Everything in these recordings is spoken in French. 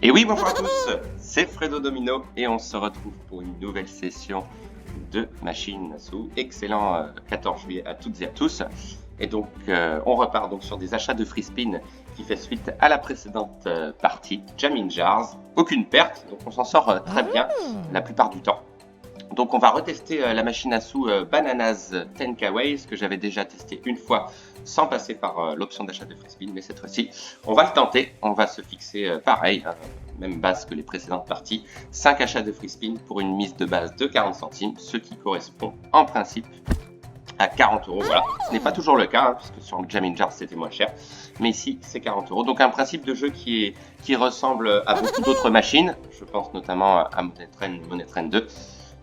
Et oui, bonjour à tous, c'est Fredo Domino et on se retrouve pour une nouvelle session de Machine Nassau. Excellent 14 juillet à toutes et à tous. Et donc, on repart donc sur des achats de free spin qui fait suite à la précédente partie, Jamming Jars. Aucune perte, donc on s'en sort très bien la plupart du temps. Donc on va retester la machine à sous Bananas 10K Ways que j'avais déjà testé une fois sans passer par l'option d'achat de free spin, mais cette fois-ci on va le tenter, on va se fixer pareil, même base que les précédentes parties, 5 achats de free spin pour une mise de base de 40 centimes, ce qui correspond en principe à 40 €. Voilà, ce n'est pas toujours le cas, puisque sur le Jamming Jar c'était moins cher, mais ici c'est 40 €. Donc un principe de jeu qui ressemble à beaucoup d'autres machines, je pense notamment à Money Train 2,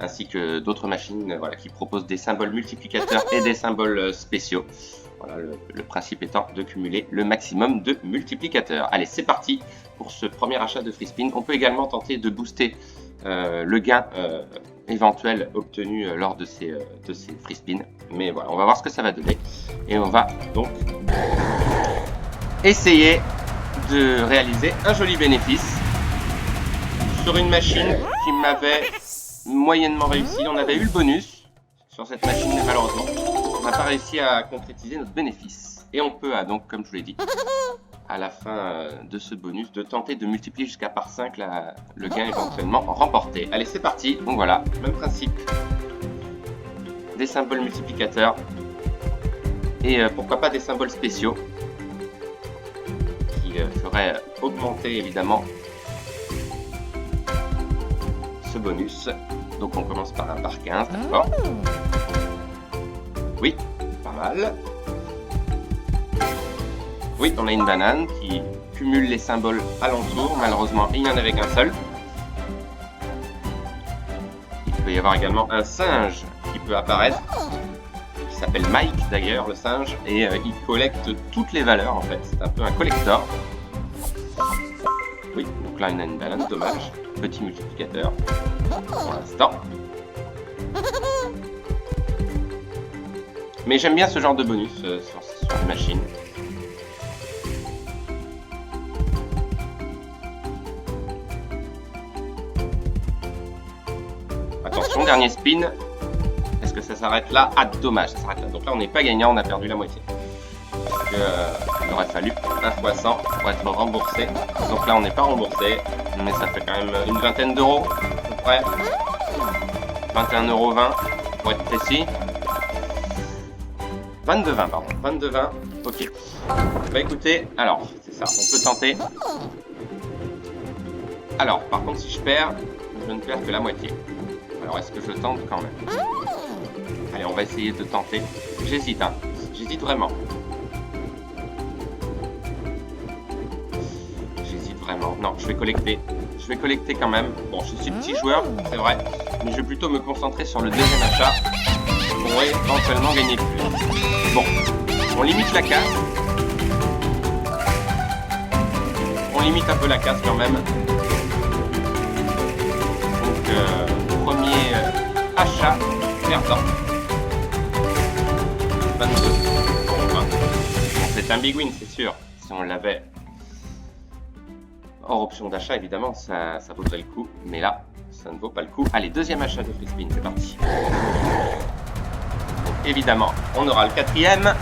ainsi que d'autres machines qui proposent des symboles multiplicateurs et des symboles spéciaux. Voilà, le principe étant de cumuler le maximum de multiplicateurs. Allez, c'est parti pour ce premier achat de free spin. On peut également tenter de booster le gain éventuel obtenu lors de ces free spins. Mais voilà, on va voir ce que ça va donner. Et on va donc essayer de réaliser un joli bénéfice sur une machine qui m'avait moyennement réussi. On avait eu le bonus sur cette machine, mais malheureusement on n'a pas réussi à concrétiser notre bénéfice. Et on peut donc, comme je vous l'ai dit, à la fin de ce bonus, de tenter de multiplier jusqu'à par 5 le gain éventuellement remporté. Allez, c'est parti. Donc voilà, même principe, des symboles multiplicateurs et pourquoi pas des symboles spéciaux qui feraient augmenter évidemment ce bonus. Donc on commence par un par 15, d'accord? Oui, pas mal. Oui, on a une banane qui cumule les symboles alentour. Malheureusement, il n'y en avait qu'un seul. Il peut y avoir également un singe qui peut apparaître, qui s'appelle Mike d'ailleurs, le singe, et il collecte toutes les valeurs en fait. C'est un peu un collector. Oui, donc là on a une banane, dommage. Petit multiplicateur pour l'instant. Mais j'aime bien ce genre de bonus sur les machines. Attention, dernier spin. Est-ce que ça s'arrête là? Ah, dommage, ça s'arrête là. Donc là, on n'est pas gagnant, on a perdu la moitié. Parce que, il aurait fallu 1 fois 100 pour être remboursé. Donc là, on n'est pas remboursé. Mais ça fait quand même une vingtaine d'euros, à peu près. 21,20 € pour être précis. 22,20 pardon. 22,20. Ok. Bah écoutez, alors, c'est ça, on peut tenter. Alors, par contre, si je perds, je ne perds que la moitié. Alors, est-ce que je tente quand même? Allez, on va essayer de tenter. J'hésite, hein. J'hésite vraiment. J'hésite vraiment. Non, je vais collecter. Je vais collecter quand même. Bon, je suis petit joueur, c'est vrai. Mais je vais plutôt me concentrer sur le deuxième achat pour éventuellement gagner plus. Bon, on limite la casse. On limite un peu la casse quand même. Donc, premier achat perdant. 22. Bon, c'est un big win, c'est sûr. Si on l'avait hors option d'achat, évidemment, ça vaudrait le coup. Mais là, ça ne vaut pas le coup. Allez, deuxième achat de free spin, c'est parti. Donc, évidemment, on aura le quatrième.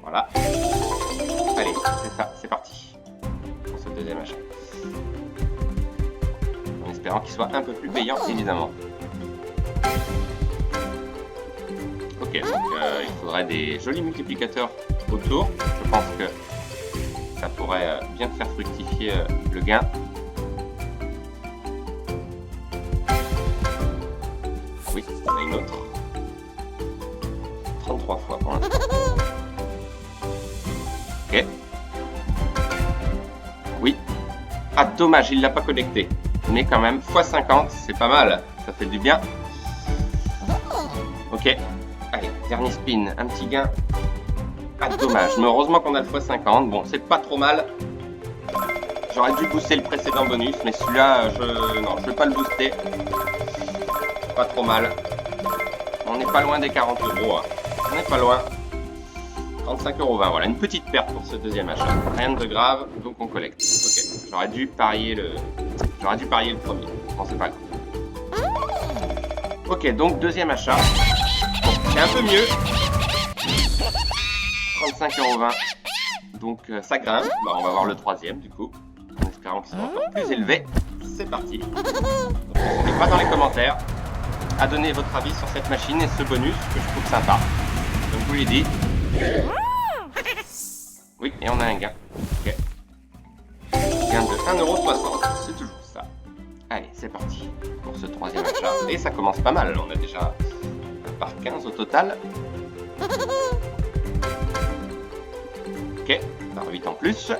Voilà. Allez, c'est ça, c'est parti. Pour ce deuxième achat. En espérant qu'il soit un peu plus payant, évidemment. Ok, donc il faudrait des jolis multiplicateurs autour. Je pense que ça pourrait bien faire fructifier le gain. Oui, on a une autre. 33 fois pour l'instant. Ok. Oui. Ah, dommage, il l'a pas connecté. Mais quand même, x50, c'est pas mal. Ça fait du bien. Ok. Allez, dernier spin. Un petit gain. Ah, dommage. Mais heureusement qu'on a le x50. Bon, c'est pas trop mal. J'aurais dû booster le précédent bonus. Mais celui-là, non, je vais pas le booster. Pas trop mal. On n'est pas loin des 40 €. Hein. On n'est pas loin. 35,20 €, voilà, une petite perte pour ce deuxième achat. Rien de grave, donc on collecte. Ok, j'aurais dû parier le premier. Bon, c'est pas grave. Ok, donc deuxième achat. Bon, c'est un peu mieux. 35,20 €. Donc ça grimpe. Bah, on va voir le troisième du coup. En espérant qu'ils sont encore plus élevés. C'est parti. N'hésitez pas dans les commentaires à donner votre avis sur cette machine et ce bonus que je trouve sympa. Comme je vous l'ai dit. Oui, et on a un gain. Ok. Gain de 1,60 €. C'est toujours ça. Allez, c'est parti pour ce troisième achat. Et ça commence pas mal. On a déjà par 15 au total. Ok, par 8 en plus.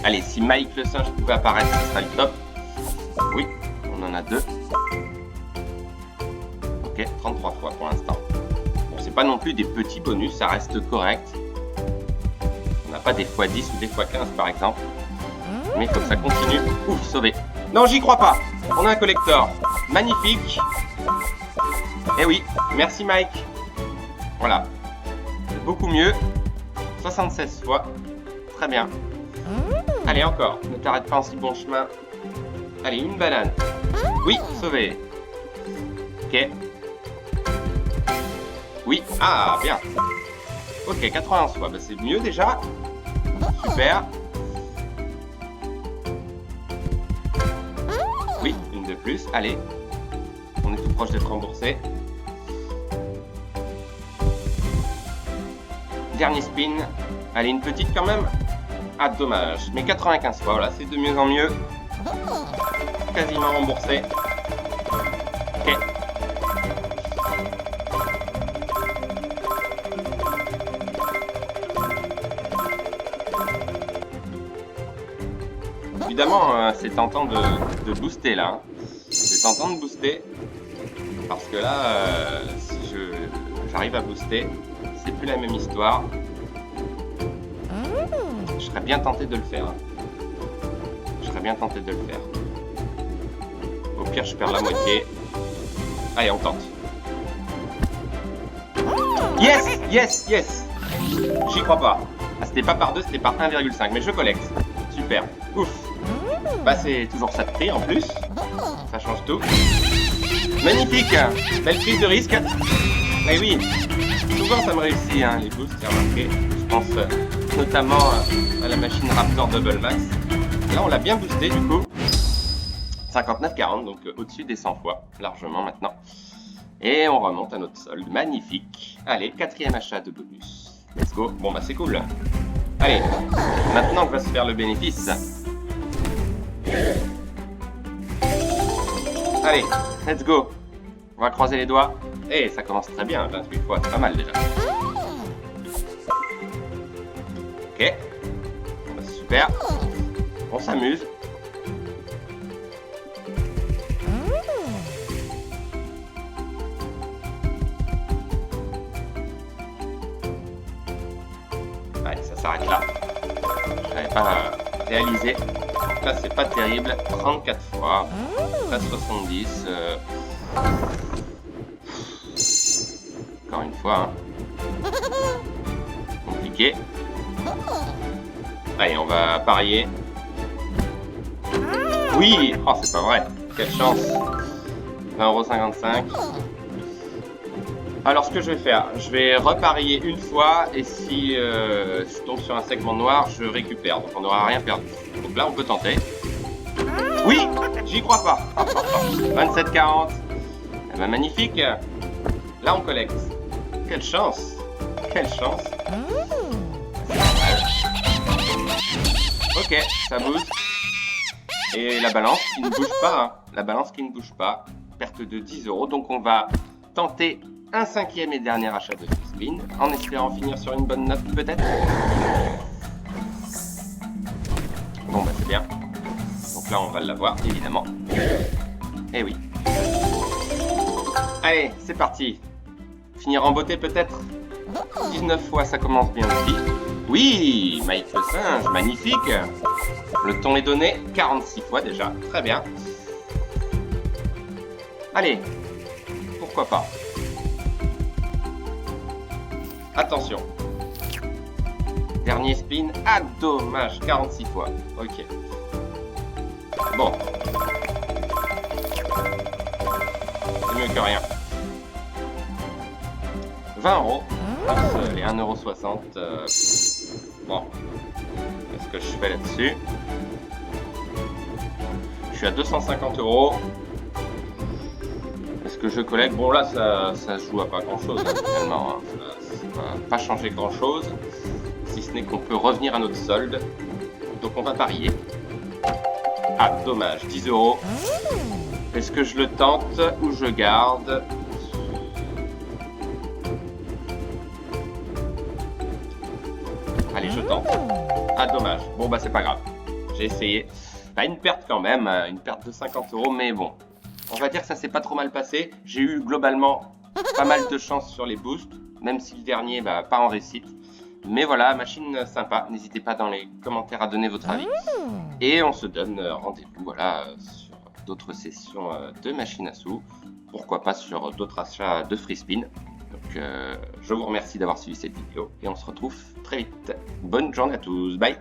Allez, si Mike le singe pouvait apparaître, ce serait le top. Oui, on en a 2. Ok, 33 fois pour l'instant. Bon, c'est pas non plus des petits bonus, ça reste correct. On n'a pas des x10 ou des x15 par exemple. Mais il faut que ça continue. Ouf, sauvé. Non, j'y crois pas. On a un collector. Magnifique. Eh oui, merci Mike. Voilà. C'est beaucoup mieux. 76 fois. Très bien. Allez, encore. Ne t'arrête pas en si bon chemin. Allez, une banane. Oui, sauvé. Ok. Oui. Ah, bien. Ok, 91 fois. Bah, c'est mieux déjà. Super. Oui, une de plus. Allez. On est tout proche d'être remboursé. Dernier spin. Allez, une petite quand même. Ah, dommage. Mais 95 fois, voilà, c'est de mieux en mieux. Quasiment remboursé. Ok. Évidemment, c'est tentant de booster là. Hein. C'est tentant de booster. Parce que là, si j'arrive à booster, c'est plus la même histoire. Je serais bien tenté de le faire. Je serais bien tenté de le faire. Au pire, je perds la moitié. Allez, on tente. Yes, yes, yes. J'y crois pas. Ah, c'était pas par 2, c'était par 1,5. Mais je collecte. Super. Ouf. Bah, c'est toujours ça de prix en plus. Ça change tout. Magnifique. Belle prise de risque. Mais oui. Souvent, ça me réussit, hein, les boosts, c'est remarqué. Je pense notamment à la machine Raptor Double Max. Là, on l'a bien boosté du coup. 59,40, donc au-dessus des 100 fois, largement maintenant. Et on remonte à notre solde. Magnifique. Allez, quatrième achat de bonus. Let's go. Bon, bah c'est cool. Allez, maintenant que va se faire le bénéfice. Allez, let's go. On va croiser les doigts. Et ça commence très bien, 28 fois, c'est pas mal déjà. Ok. Bah, super. On s'amuse. Allez, ça s'arrête là. Je n'avais pas réalisé. Donc là, c'est pas terrible. 34 fois. Là, 70. Encore une fois. Hein. Compliqué. Allez, on va parier. Oui! Oh, c'est pas vrai. Quelle chance. 20,55 €. Alors, ce que je vais faire, je vais reparier une fois et si je tombe sur un segment noir, je récupère. Donc, on n'aura rien perdu. Donc là, on peut tenter. Oui! J'y crois pas. 27,40 €. Eh ben, magnifique. Là, on collecte. Quelle chance. Quelle chance. Ok, ça booste. Et la balance qui ne bouge pas. Hein. La balance qui ne bouge pas. Perte de 10 €. Donc, on va tenter un cinquième et dernier achat de spin, en espérant finir sur une bonne note peut-être. Bon bah c'est bien. Donc là on va l'avoir évidemment. Eh oui. Allez, c'est parti. Finir en beauté peut-être. 19 fois, ça commence bien aussi. Oui, Mike le singe, magnifique. Le ton est donné, 46 fois déjà, très bien. Allez, pourquoi pas. Attention. Dernier spin. Ah, dommage. 46 fois. Ok. Bon. C'est mieux que rien. 20 €. Plus les 1,60 €. Bon. Qu'est-ce que je fais là-dessus? Je suis à 250 €. Est-ce que je collecte? Bon, là, ça se joue à pas grand-chose, hein, finalement. Hein. Ça va pas changer grand-chose. Si ce n'est qu'on peut revenir à notre solde. Donc, on va parier. Ah, dommage. 10 €. Est-ce que je le tente ou je garde? Allez, je tente. Ah, dommage. Bon, bah, c'est pas grave. J'ai essayé. Bah, une perte quand même. Une perte de 50 €, mais bon. On va dire que ça s'est pas trop mal passé. J'ai eu globalement pas mal de chance sur les boosts, même si le dernier, bah, pas en réussite. Mais voilà, machine sympa. N'hésitez pas dans les commentaires à donner votre avis. Et on se donne rendez-vous voilà, sur d'autres sessions de machine à sous. Pourquoi pas sur d'autres achats de free spin. Donc je vous remercie d'avoir suivi cette vidéo et on se retrouve très vite. Bonne journée à tous. Bye!